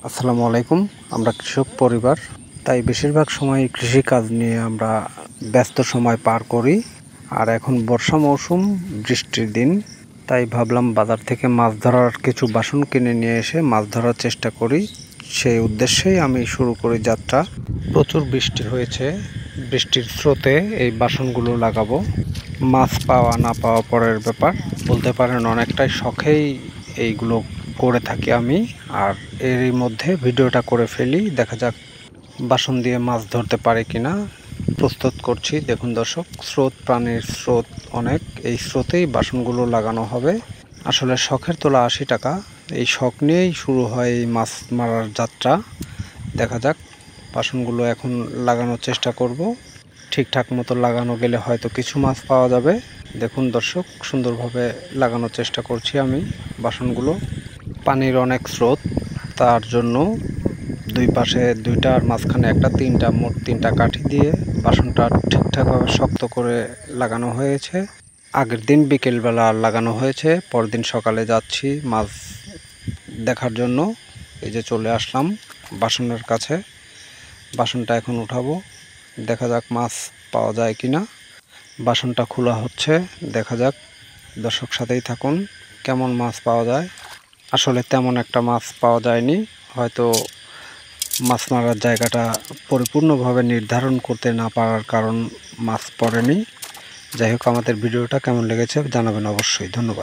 আসসালামু আলাইকুম। আমরা কৃষক পরিবার, তাই বেশিরভাগ সময় কৃষিকাজ নিয়ে আমরা ব্যস্ত সময় পার করি। আর এখন বর্ষা মৌসুম, বৃষ্টির দিন, তাই ভাবলাম বাজার থেকে মাছ ধরার কিছু বাসন কিনে নিয়ে এসে মাছ ধরার চেষ্টা করি। সেই উদ্দেশ্যেই আমি শুরু করি যাত্রা। প্রচুর বৃষ্টি হয়েছে, বৃষ্টির স্রোতে এই বাসনগুলো লাগাবো। মাছ পাওয়া না পাওয়া পরের ব্যাপার, বলতে পারেন অনেকটাই শখেই এইগুলো করে থাকি আমি। আর এরই মধ্যে ভিডিওটা করে ফেলি, দেখা যাক বাসন দিয়ে মাছ ধরতে পারে কিনা। প্রস্তুত করছি, দেখুন দর্শক, স্রোত, প্রাণীর স্রোত অনেক, এই স্রোতেই বাসনগুলো লাগানো হবে। আসলে শখের তোলা 80 টাকা, এই শখ নিয়েই শুরু হয় এই মাছ মারার যাত্রা। দেখা যাক, বাসনগুলো এখন লাগানোর চেষ্টা করব। ঠিকঠাক মতো লাগানো গেলে হয়তো কিছু মাছ পাওয়া যাবে। দেখুন দর্শক, সুন্দরভাবে লাগানোর চেষ্টা করছি আমি বাসনগুলো। পানির অনেক স্রোত, তার জন্য দুই পাশে দুইটা আর মাঝখানে একটা, তিনটা, মোট তিনটা কাঠি দিয়ে বাসনটা ঠিকঠাকভাবে শক্ত করে লাগানো হয়েছে। আগের দিন বিকেলবেলা লাগানো হয়েছে, পরদিন সকালে যাচ্ছি মাছ দেখার জন্য। এই যে চলে আসলাম বাসনের কাছে, বাসনটা এখন উঠাবো। দেখা যাক মাছ পাওয়া যায় কিনা। বাসনটা খোলা হচ্ছে, দেখা যাক। দর্শক সাথেই থাকুন, কেমন মাছ পাওয়া যায়। আসলে তেমন একটা মাছ পাওয়া যায়নি, হয়তো মাছ মারার জায়গাটা পরিপূর্ণভাবে নির্ধারণ করতে না পারার কারণ মাছ পড়েনি। যাই হোক, আমাদের ভিডিওটা কেমন লেগেছে জানাবেন অবশ্যই। ধন্যবাদ।